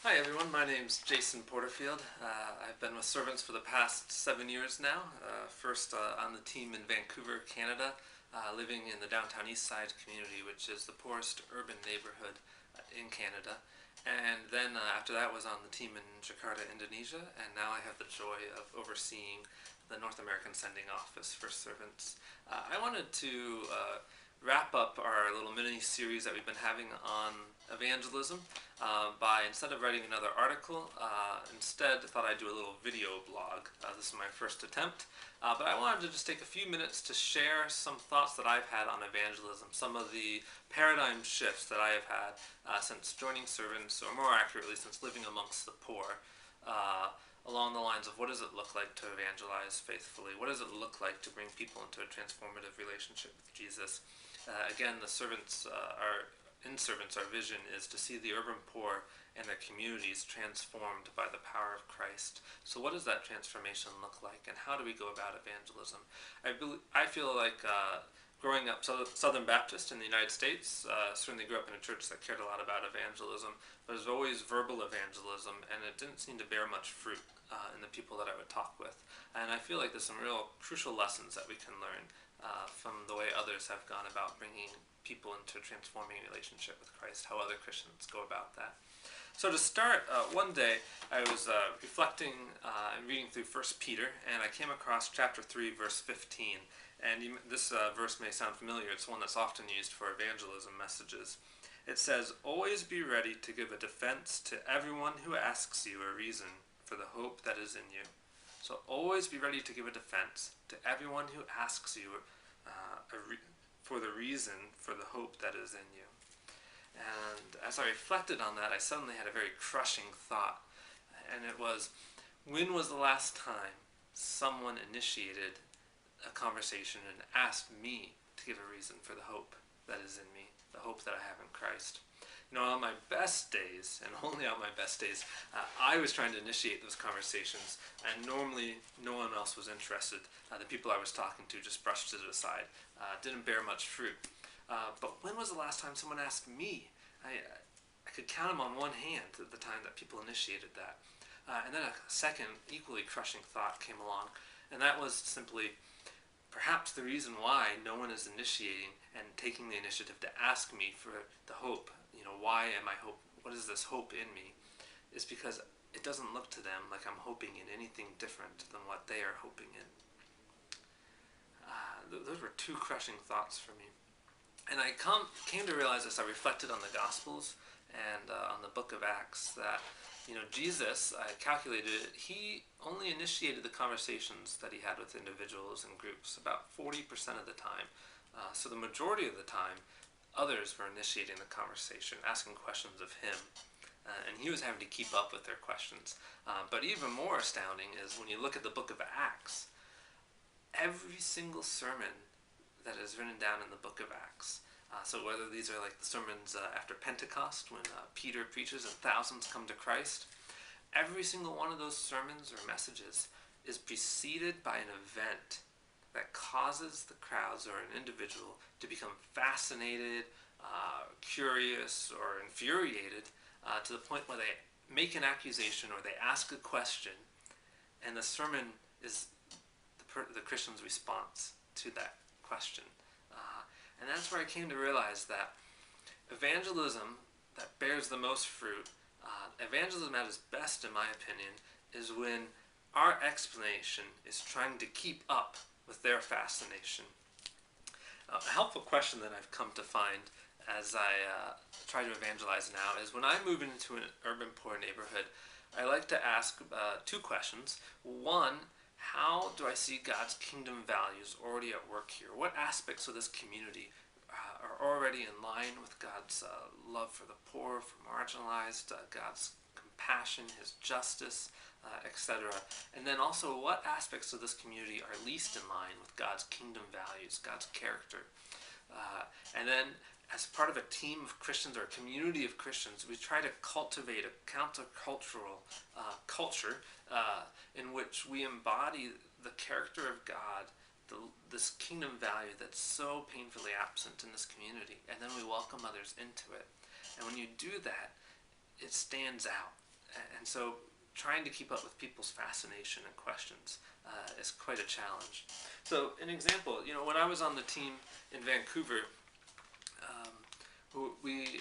Hi everyone, my name's Jason Porterfield. I've been with Servants for the past 7 years now. First on the team in Vancouver, Canada, living in the downtown east side community, which is the poorest urban neighborhood in Canada. And then after that was on the team in Jakarta, Indonesia, and now I have the joy of overseeing the North American sending office for Servants. I wanted to wrap up our little mini series that we've been having on evangelism by, instead of writing another article, instead thought I'd do a little video blog. This is my first attempt, but I wanted to just take a few minutes to share some thoughts that I've had on evangelism, some of the paradigm shifts that I have had since joining Servants, or more accurately, since living amongst the poor. Along the lines of, what does it look like to evangelize faithfully? What does it look like to bring people into a transformative relationship with Jesus? Again, the servants our vision is to see the urban poor and their communities transformed by the power of Christ. So what does that transformation look like, and how do we go about evangelism? I feel like growing up Southern Baptist in the United States, certainly grew up in a church that cared a lot about evangelism, but it was always verbal evangelism, and it didn't seem to bear much fruit in the people that I would talk with. And I feel like there's some real crucial lessons that we can learn from the way others have gone about bringing people into a transforming relationship with Christ, how other Christians go about that. So to start, one day I was reflecting and reading through 1 Peter, and I came across chapter 3, verse 15. And this verse may sound familiar. It's one that's often used for evangelism messages. It says, "Always be ready to give a defense to everyone who asks you a reason for the hope that is in you." So always be ready to give a defense to everyone who asks you for the reason for the hope that is in you. And as I reflected on that, I suddenly had a very crushing thought. And it was, when was the last time someone initiated a conversation and asked me to give a reason for the hope that is in me, the hope that I have in Christ? You know, on my best days, and only on my best days, I was trying to initiate those conversations, and normally no one else was interested. The people I was talking to just brushed it aside, didn't bear much fruit. But when was the last time someone asked me? I could count them on one hand at the time that people initiated that. And then a second, equally crushing thought came along, and that was simply, perhaps the reason why no one is initiating and taking the initiative to ask me for the hope, why am I hope? What is this hope in me? Is because it doesn't look to them like I'm hoping in anything different than what they are hoping in. Those were two crushing thoughts for me. And I came to realize as I reflected on the Gospels and on the book of Acts that, Jesus, I calculated it, he only initiated the conversations that he had with individuals and groups about 40% of the time. So the majority of the time, others were initiating the conversation, asking questions of him. And he was having to keep up with their questions. But even more astounding is when you look at the book of Acts, every single sermon that is written down in the book of Acts, so whether these are like the sermons after Pentecost, when Peter preaches and thousands come to Christ, every single one of those sermons or messages is preceded by an event that causes the crowds or an individual to become fascinated, curious, or infuriated to the point where they make an accusation or they ask a question, and the sermon is the Christian's response to that question. And that's where I came to realize that evangelism that bears the most fruit, evangelism at its best, in my opinion, is when our explanation is trying to keep up with their fascination. A helpful question that I've come to find as I try to evangelize now is, when I move into an urban poor neighborhood, I like to ask two questions. One, how do I see God's kingdom values already at work here? What aspects of this community are already in line with God's love for the poor, for marginalized, God's compassion, his justice, etc. And then also, what aspects of this community are least in line with God's kingdom values, God's character? And then, as part of a team of Christians or a community of Christians, we try to cultivate a countercultural culture in which we embody the character of God, this kingdom value that's so painfully absent in this community, and then we welcome others into it. And when you do that, it stands out. and so trying to keep up with people's fascination and questions is quite a challenge. So an example, when I was on the team in Vancouver,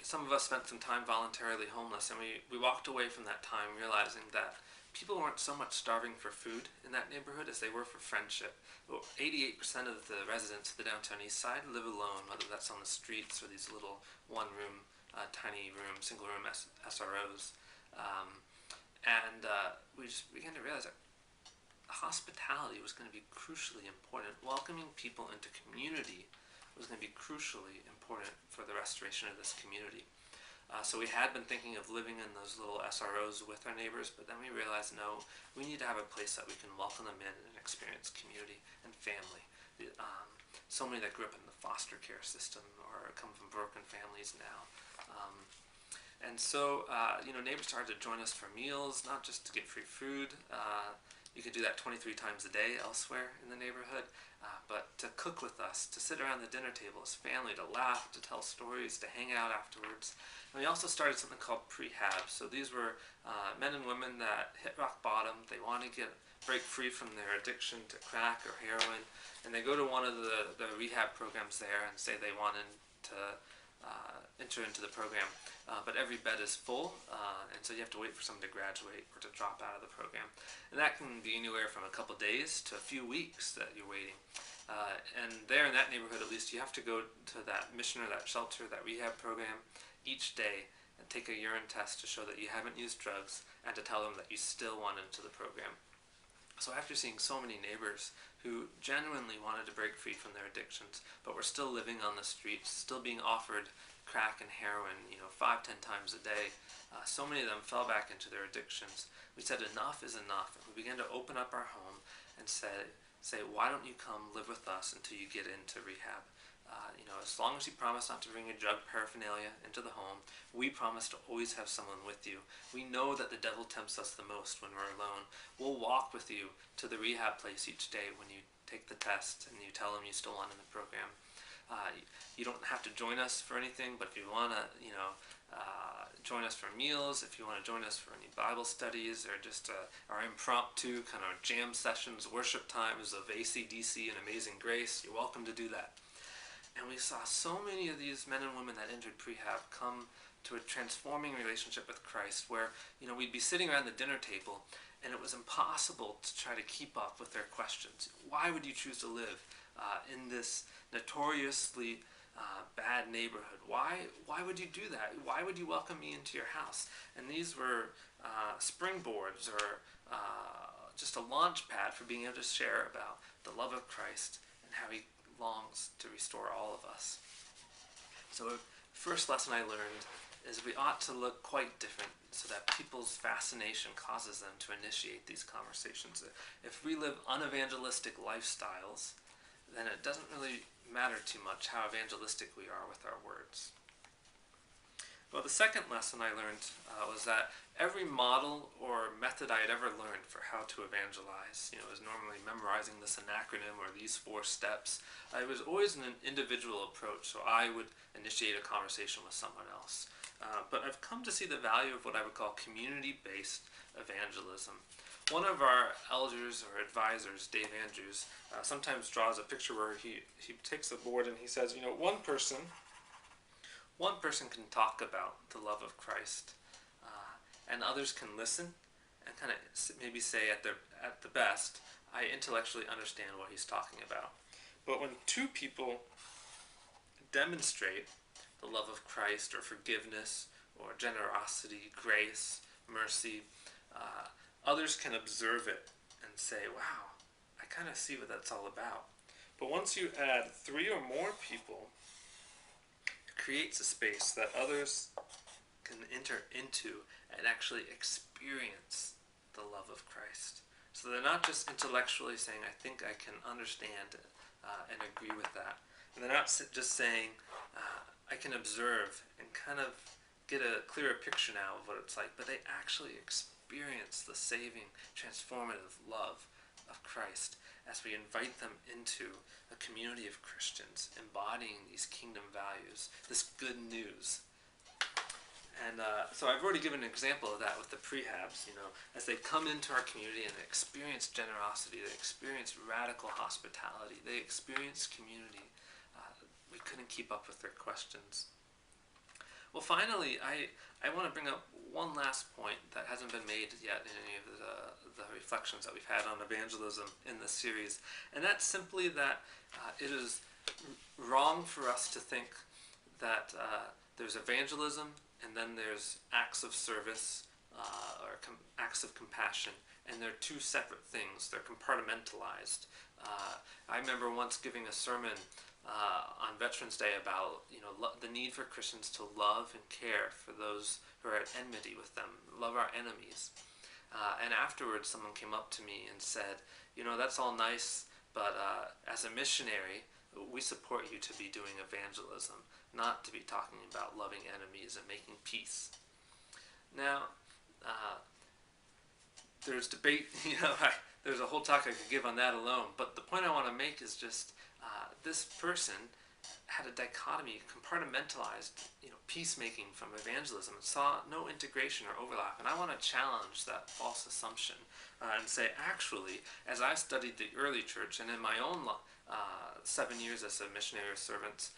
some of us spent some time voluntarily homeless, and we walked away from that time realizing that people weren't so much starving for food in that neighborhood as they were for friendship. 88% of the residents of the downtown east side live alone, whether that's on the streets or these little one-room, tiny room, single-room SROs. And we just began to realize that hospitality was going to be crucially important. Welcoming people into community was going to be crucially important for the restoration of this community. So we had been thinking of living in those little SROs with our neighbors, but then we realized, no, we need to have a place that we can welcome them in and experience community and family. So many that grew up in the foster care system or come from broken families now. And so, neighbors started to join us for meals, not just to get free food. You could do that 23 times a day elsewhere in the neighborhood, but to cook with us, to sit around the dinner table as family, to laugh, to tell stories, to hang out afterwards. And we also started something called prehab. So these were men and women that hit rock bottom. They want to break free from their addiction to crack or heroin, and they go to one of the rehab programs there and say they wanted to enter into the program, but every bed is full, and so you have to wait for someone to graduate or to drop out of the program. And that can be anywhere from a couple days to a few weeks that you're waiting. And there in that neighborhood, at least, you have to go to that mission or that shelter, that rehab program, each day and take a urine test to show that you haven't used drugs and to tell them that you still want into the program. So after seeing so many neighbors who genuinely wanted to break free from their addictions, but were still living on the streets, still being offered crack and heroin, 5-10 times a day, so many of them fell back into their addictions. We said enough is enough, and we began to open up our home and say, why don't you come live with us until you get into rehab? As long as you promise not to bring your drug paraphernalia into the home, we promise to always have someone with you. We know that the devil tempts us the most when we're alone. We'll walk with you to the rehab place each day when you take the test and you tell them you still want in the program. You don't have to join us for anything, but if you want to, join us for meals, if you want to join us for any Bible studies or just our impromptu kind of jam sessions, worship times of AC/DC and Amazing Grace, you're welcome to do that. And we saw so many of these men and women that entered prehab come to a transforming relationship with Christ where, we'd be sitting around the dinner table and it was impossible to try to keep up with their questions. Why would you choose to live in this notoriously bad neighborhood? Why would you do that? Why would you welcome me into your house? And these were springboards or just a launch pad for being able to share about the love of Christ and how he longs to restore all of us. So the first lesson I learned is we ought to look quite different so that people's fascination causes them to initiate these conversations. If we live unevangelistic lifestyles, then it doesn't really matter too much how evangelistic we are with our words. Well, the second lesson I learned was that every model or method I had ever learned for how to evangelize, was normally memorizing this acronym or these 4 steps. It was always an individual approach, so I would initiate a conversation with someone else. But I've come to see the value of what I would call community-based evangelism. One of our elders or advisors, Dave Andrews, sometimes draws a picture where he takes a board and he says, one person can talk about the love of Christ, and others can listen and kind of maybe say at the best, I intellectually understand what he's talking about. But when 2 people demonstrate the love of Christ or forgiveness or generosity, grace, mercy, others can observe it and say, wow, I kind of see what that's all about. But once you add 3 or more people, creates a space that others can enter into and actually experience the love of Christ. So they're not just intellectually saying, I think I can understand and agree with that. And they're not just saying, I can observe and kind of get a clearer picture now of what it's like, but they actually experience the saving, transformative love of Christ as we invite them into a community of Christians embodying these kingdom values, this good news. And so I've already given an example of that with the prehabs, as they come into our community and they experience generosity, they experience radical hospitality, they experience community. We couldn't keep up with their questions. Well, finally, I want to bring up one last point that hasn't been made yet in any of the reflections that we've had on evangelism in this series, and that's simply that it is wrong for us to think that there's evangelism and then there's acts of service or acts of compassion, and they're two separate things. They're compartmentalized. I remember once giving a sermon on Veterans Day about the need for Christians to love and care for those who are at enmity with them, love our enemies. And afterwards, someone came up to me and said, that's all nice, but as a missionary, we support you to be doing evangelism, not to be talking about loving enemies and making peace. Now, there's debate, there's a whole talk I could give on that alone, but the point I want to make is just this person had a dichotomy, compartmentalized, peacemaking from evangelism, and saw no integration or overlap. And I want to challenge that false assumption and say, actually, as I studied the early church and in my own 7 years as a missionary or servant,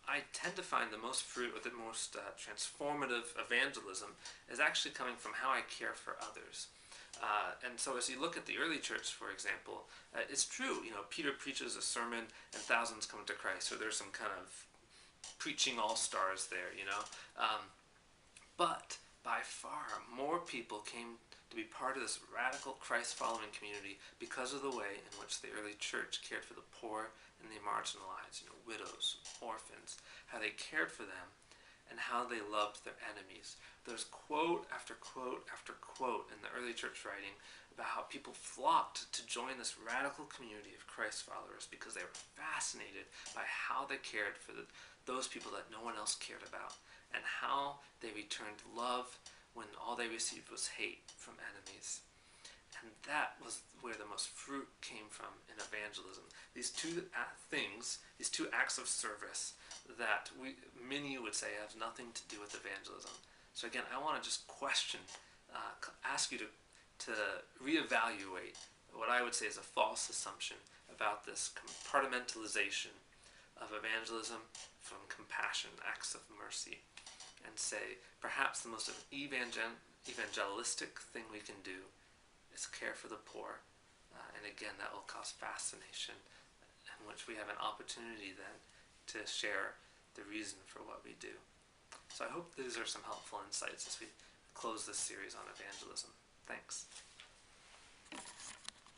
I tend to find the most fruit or the most transformative evangelism is actually coming from how I care for others. And so as you look at the early church, for example, it's true, Peter preaches a sermon and thousands come to Christ, so there's some kind of preaching all-stars there, but by far more people came to be part of this radical Christ-following community because of the way in which the early church cared for the poor and the marginalized, widows, orphans, how they cared for them, and how they loved their enemies. There's quote after quote after quote in the early church writing about how people flocked to join this radical community of Christ followers because they were fascinated by how they cared for those people that no one else cared about, and how they returned love when all they received was hate from enemies. And that was where the most fruit came from in evangelism. These two things, these two acts of service that many would say have nothing to do with evangelism. So again, I want to just ask you to reevaluate what I would say is a false assumption about this compartmentalization of evangelism from compassion, acts of mercy, and say perhaps the most evangelistic thing we can do is care for the poor. And again, that will cause fascination, in which we have an opportunity then to share the reason for what we do. So I hope these are some helpful insights as we close this series on evangelism. Thanks.